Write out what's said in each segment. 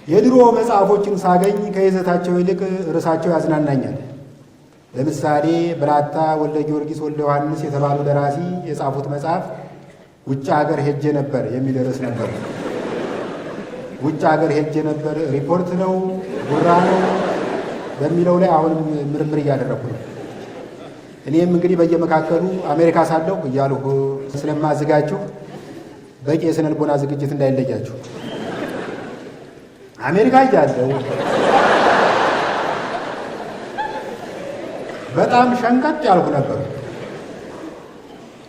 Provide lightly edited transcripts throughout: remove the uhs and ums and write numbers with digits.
የድሮ መጽሐፎችን ሳገኝ ከይዘታቸው ይልቅ ርዕሳቸው ያዝናናኛል። ለምሳሌ ብላታ ወልደ ጊዮርጊስ ወልደ ዮሐንስ የተባሉ ደራሲ የጻፉት መጽሐፍ ውጭ ሀገር ሄጄ ነበር የሚል ርዕስ ነበር። ውጭ ሀገር ሄጄ ነበር ሪፖርት ነው ጉራ ነው በሚለው ላይ አሁንም ምርምር እያደረኩ ነው። እኔም እንግዲህ በየመካከሉ አሜሪካ ሳለሁ እያልሁ ስለማዘጋችሁ በቂ የስነ ልቦና ዝግጅት እንዳይለያችሁ። አሜሪካ እያለሁ በጣም ሸንቀጥ ያልኩ ነበር።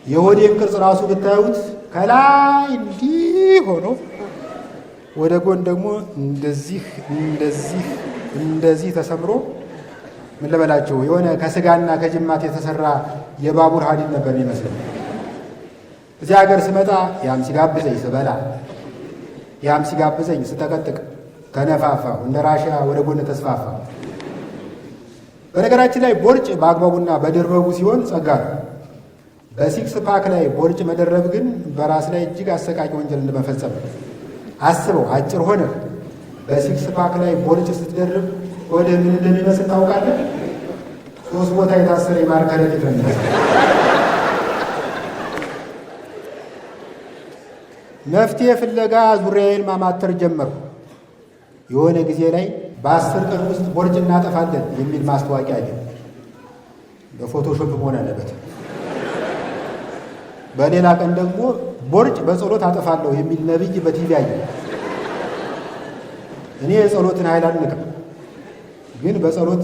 የሆዴን ቅርጽ ራሱ ብታዩት ከላይ እንዲህ ሆኖ ወደ ጎን ደግሞ እንደዚህ ተሰምሮ ምን ልበላችሁ የሆነ ከስጋና ከጅማት የተሰራ የባቡር ሀዲድ ነበር የሚመስለው። እዚህ ሀገር ስመጣ ያም ሲጋብዘኝ ስበላ፣ ያም ሲጋብዘኝ ስጠቀጥቅ ተነፋፋሁ፣ እንደ ራሽያ ወደ ጎን ተስፋፋ። በነገራችን ላይ ቦርጭ በአግባቡና በድርበቡ ሲሆን ጸጋ ነው። በሲክስ ፓክ ላይ ቦርጭ መደረብ ግን በራስ ላይ እጅግ አሰቃቂ ወንጀል እንደመፈጸም ነው። አስበው፣ አጭር ሆነ በሲክስ ፓክ ላይ ቦርጭ ስትደርብ ወደ ምን እንደሚመስል ታውቃለህ? 3 ቦታ የታሰረ የማር ከረጢት ነው የሚመስለው። መፍትሄ ፍለጋ ዙሪያዬን ማማተር ጀመርኩ። የሆነ ጊዜ ላይ በ10 ቀን ውስጥ ቦርጭ እናጠፋለን የሚል ማስታወቂያ አለ። በፎቶሾፕ መሆን አለበት። በሌላ ቀን ደግሞ ቦርጭ በጸሎት አጠፋለሁ የሚል ነብይ በቲቪ አየ። እኔ የጸሎትን ኃይል አልንቅም፣ ግን በጸሎት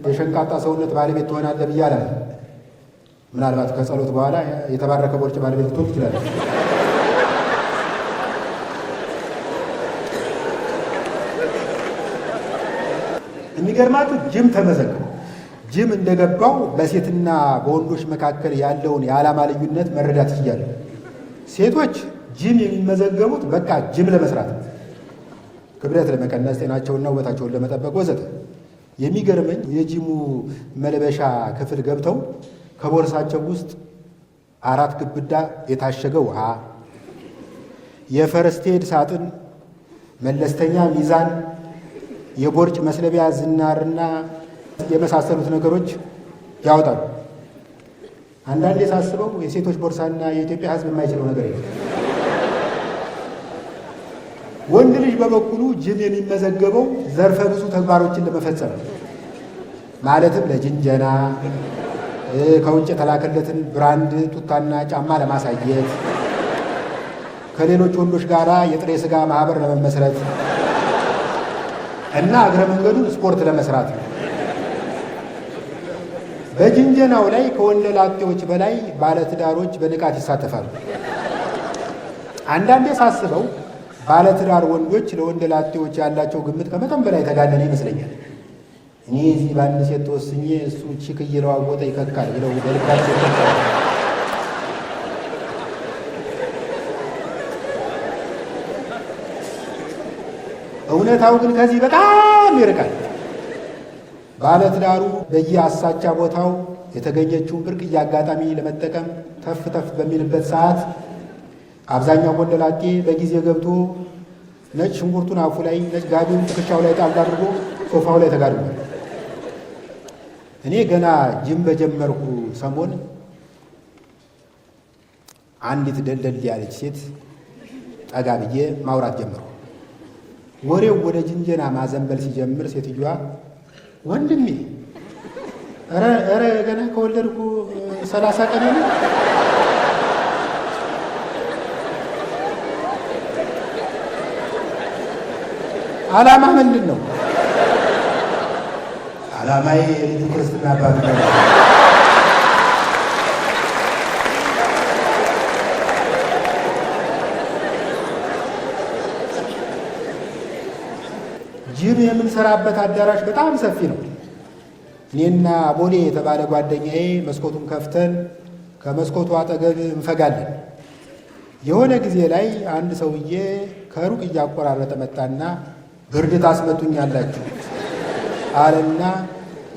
የሸንቃጣ ሰውነት ባለቤት ትሆናለህ ብዬ አላምንም። ምናልባት ከጸሎት በኋላ የተባረከ ቦርጭ ባለቤት ልትሆን ትችላለህ። የሚገርማችሁ ጅም ተመዘገቡ። ጅም እንደገባው በሴትና በወንዶች መካከል ያለውን የዓላማ ልዩነት መረዳት ይችላል። ሴቶች ጅም የሚመዘገቡት በቃ ጅም ለመስራት፣ ክብደት ለመቀነስ፣ ጤናቸውንና ውበታቸውን ለመጠበቅ ወዘተ። የሚገርመኝ የጂሙ መልበሻ ክፍል ገብተው ከቦርሳቸው ውስጥ 4 ግብዳ የታሸገ ውሃ፣ የፈርስት ኤድ ሳጥን፣ መለስተኛ ሚዛን፣ የቦርጭ መስለቢያ ዝናርና የመሳሰሉት ነገሮች ያወጣሉ። አንዳንዴ ሳስበው የሴቶች ቦርሳና የኢትዮጵያ ሕዝብ የማይችለው ነገር የለም። ወንድ ልጅ በበኩሉ ጅም የሚመዘገበው ዘርፈ ብዙ ተግባሮችን ለመፈጸም ማለትም ለጅንጀና፣ ከውጭ የተላከለትን ብራንድ ቱታና ጫማ ለማሳየት፣ ከሌሎች ወንዶች ጋር የጥሬ ሥጋ ማህበር ለመመስረት እና እግረ መንገዱን ስፖርት ለመስራት ነው። በጅንጀናው ላይ ከወንደላጤዎች በላይ ባለትዳሮች በንቃት ይሳተፋሉ። አንዳንዴ ሳስበው ባለትዳር ወንዶች ለወንደላጤዎች ያላቸው ግምት ከመጠን በላይ ተጋነነ ይመስለኛል። እኔ እዚህ በአንድ ሴት ተወስኜ እሱ ቺክ እየለዋወጠ ይከካል ብለው በልባቸው ይከካል። እውነታው ግን ከዚህ በጣም ይርቃል። ባለትዳሩ በየአሳቻ ቦታው የተገኘችውን ብርቅዬ አጋጣሚ ለመጠቀም ተፍ ተፍ በሚልበት ሰዓት አብዛኛው ወንደላጤ በጊዜ ገብቶ ነጭ ሽንኩርቱን አፉ ላይ፣ ነጭ ጋቢውን ትከሻው ላይ ጣል አድርጎ ሶፋው ላይ ተጋድሟል። እኔ ገና ጅም በጀመርኩ ሰሞን አንዲት ደልደል ያለች ሴት ጠጋ ብዬ ማውራት ጀመርኩ። ወሬው ወደ ጅንጀና ማዘንበል ሲጀምር ሴትዮዋ ወንድሜ ኧረ ገና ከወለድኩ 30 ቀን ነው። ዓላማ ምንድን ነው? ዓላማዬ የልጁ ክርስትና አባት ነው። ጅም የምንሰራበት አዳራሽ በጣም ሰፊ ነው። እኔና ቦሌ የተባለ ጓደኛዬ መስኮቱን ከፍተን ከመስኮቱ አጠገብ እንፈጋለን። የሆነ ጊዜ ላይ አንድ ሰውዬ ከሩቅ እያቆራረጠ መጣና ብርድ ታስመቱኛላችሁ አለና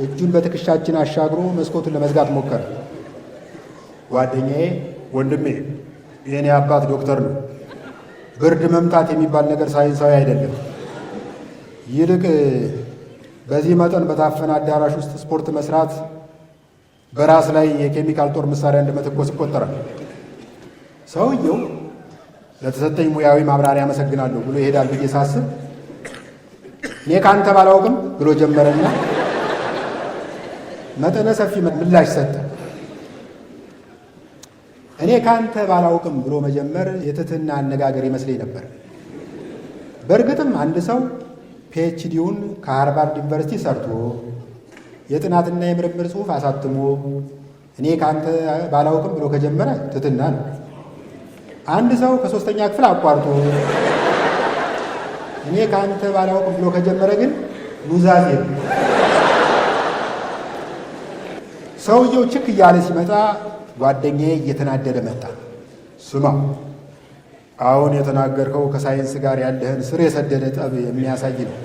እጁን በትከሻችን አሻግሮ መስኮቱን ለመዝጋት ሞከረ። ጓደኛዬ ወንድሜ የኔ አባት ዶክተር ነው፣ ብርድ መምታት የሚባል ነገር ሳይንሳዊ አይደለም፣ ይልቅ በዚህ መጠን በታፈነ አዳራሽ ውስጥ ስፖርት መስራት በራስ ላይ የኬሚካል ጦር መሳሪያ እንደመተኮስ ይቆጠራል። ሰውየው ለተሰጠኝ ሙያዊ ማብራሪያ አመሰግናለሁ ብሎ ይሄዳል ብዬ ሳስብ እኔ ካንተ ባላውቅም ብሎ ጀመረና መጠነ ሰፊ ምላሽ ሰጠ። እኔ ካንተ ባላውቅም ብሎ መጀመር የትህትና አነጋገር ይመስለኝ ነበር። በእርግጥም አንድ ሰው ፒኤችዲውን ከሃርቫርድ ዩኒቨርሲቲ ሰርቶ የጥናትና የምርምር ጽሑፍ አሳትሞ እኔ ካንተ ባላውቅም ብሎ ከጀመረ ትህትና ነው። አንድ ሰው ከ3ኛ ክፍል አቋርጦ እኔ ካንተ ባላውቅም ብሎ ከጀመረ ግን ኑዛዜ ነው። ሰውየው ችክ እያለ ሲመጣ ጓደኛዬ እየተናደደ መጣ። ስማ፣ አሁን የተናገርከው ከሳይንስ ጋር ያለህን ስር የሰደደ ጠብ የሚያሳይ ነው።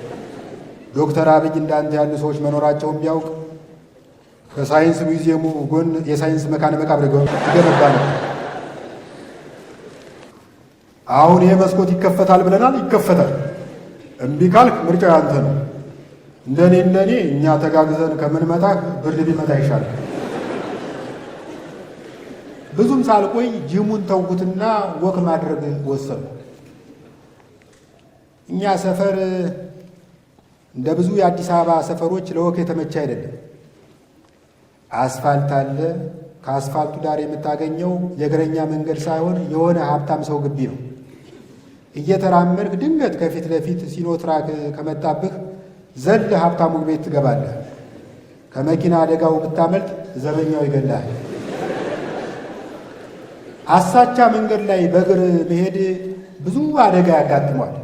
ዶክተር አብይ እንዳንተ ያሉ ሰዎች መኖራቸውን ቢያውቅ ከሳይንስ ሙዚየሙ ጎን የሳይንስ መካነ መቃብር ይገነባ ነው። አሁን ይሄ መስኮት ይከፈታል ብለናል፣ ይከፈታል። እምቢ ካልክ ምርጫ ያንተ ነው። እንደኔ እኛ ተጋግዘን ከምንመጣ ብርድ ቢመጣ ይሻላል። ብዙም ሳልቆይ ጂሙን ተውኩትና ወክ ማድረግ ወሰኑ። እኛ ሰፈር እንደ ብዙ የአዲስ አበባ ሰፈሮች ለወክ የተመቸ አይደለም። አስፋልት አለ። ከአስፋልቱ ዳር የምታገኘው የእግረኛ መንገድ ሳይሆን የሆነ ሀብታም ሰው ግቢ ነው። እየተራመድክ ድንገት ከፊት ለፊት ሲኖትራክ ከመጣብህ ዘል ሀብታሙ ቤት ትገባለህ። ከመኪና አደጋው ብታመልጥ ዘበኛው ይገላል። አሳቻ መንገድ ላይ በእግር መሄድ ብዙ አደጋ ያጋጥሟል።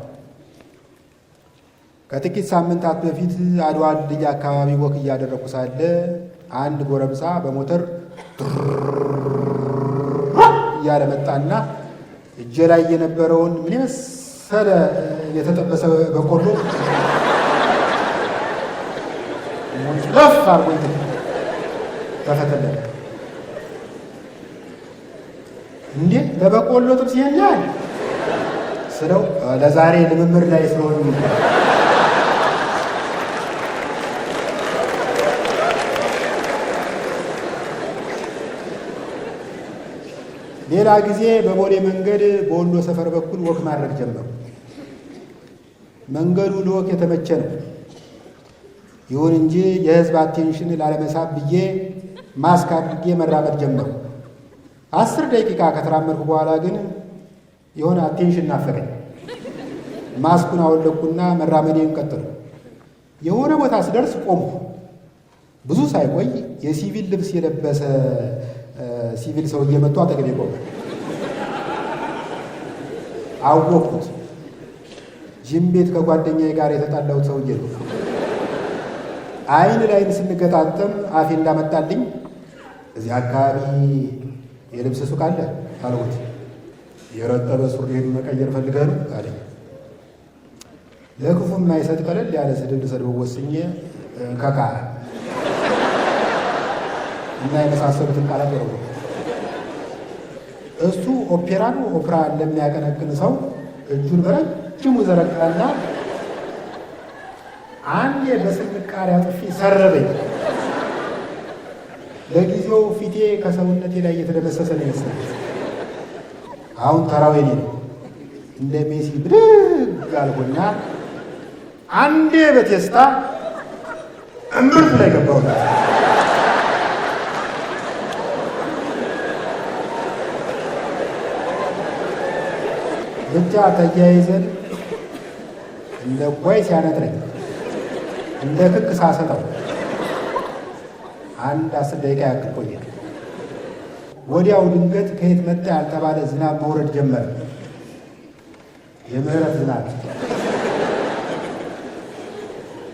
ከጥቂት ሳምንታት በፊት አድዋ ድልድይ አካባቢ ወክ እያደረኩ ሳለ አንድ ጎረምሳ በሞተር እያለ መጣና እጄ ላይ የነበረውን ምን የመሰለ የተጠበሰ በቆሎ ለፍ አርጎኝ ተፈተለለ። እንዴ ለበቆሎ ጥብስ ይሄኛል ስለው ለዛሬ ልምምር ላይ ስለሆኑ ሌላ ጊዜ በቦሌ መንገድ በወሎ ሰፈር በኩል ወክ ማድረግ ጀመሩ። መንገዱ ለወክ የተመቸ ነው። ይሁን እንጂ የሕዝብ አቴንሽን ላለመሳብ ብዬ ማስክ አድርጌ መራመድ ጀመሩ። 10 ደቂቃ ከተራመድኩ በኋላ ግን የሆነ አቴንሽን ናፈቀኝ። ማስኩን አወለኩና መራመዴን ቀጠሉ። የሆነ ቦታ ስደርስ ቆምኩ። ብዙ ሳይቆይ የሲቪል ልብስ የለበሰ ሲቪል ሰው እየመጡ አጠገቤ ቆመ። አወቅኩት። ጂም ቤት ከጓደኛዬ ጋር የተጣላሁት ሰውዬ ነው። አይን ላይን ስንገጣጠም አፌ እንዳመጣልኝ እዚህ አካባቢ የልብስ ሱቅ አለ አልኩት። የረጠበ ሱሪን መቀየር ፈልገህ ነው አለኝ። ለክፉ የማይሰጥ ቀለል ያለ ስድብ ልሰድበው ወስኜ ከካ እና የመሳሰሉትን ቃላት ያው እሱ ኦፔራ እንደሚያቀነቅን ሰው እጁን በረጅሙ ዘረጋና አንዴ በስንቃሪ አጥፊ ሰረበኝ። ለጊዜው ፊቴ ከሰውነቴ ላይ እየተደመሰሰ ነው ይመስላል። አሁን ተራው የኔ ነው። እንደ ሜሲ ብድግ አልኩና አንዴ በቴስታ እምብርት ላይ ገባሁ። ብቻ ተያይዘን እንደ ጓይ ሲያነጥረኝ እንደ ክክ ሳሰጠው 10 ደቂቃ ያክል ቆየ። ወዲያው ድንገት ከየት መጣ ያልተባለ ዝናብ መውረድ ጀመረ። የምህረት ዝናብ።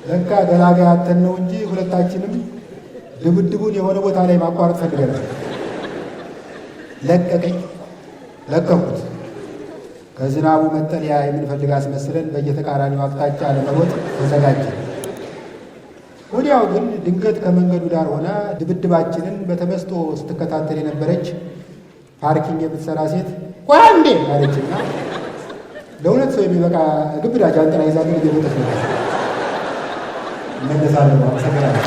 ለካ ገላጋይ አተን ነው እንጂ ሁለታችንም ድብድቡን የሆነ ቦታ ላይ ማቋረጥ ፈልገናል። ለቀቀኝ፣ ለቀኩት። ከዝናቡ መጠለያ የምንፈልግ አስመስለን በየተቃራኒው አቅጣጫ ለመሮጥ ተዘጋጀ። ወዲያው ግን ድንገት ከመንገዱ ዳር ሆና ድብድባችንን በተመስጦ ስትከታተል የነበረች ፓርኪንግ የምትሰራ ሴት ቆይ አንዴ አለችና ለሁለት ሰው የሚበቃ ግብዳ ጃንጥላ ይዛ ግን እየሮጠች ነበር። እመለሳለሁ። አመሰግናለሁ።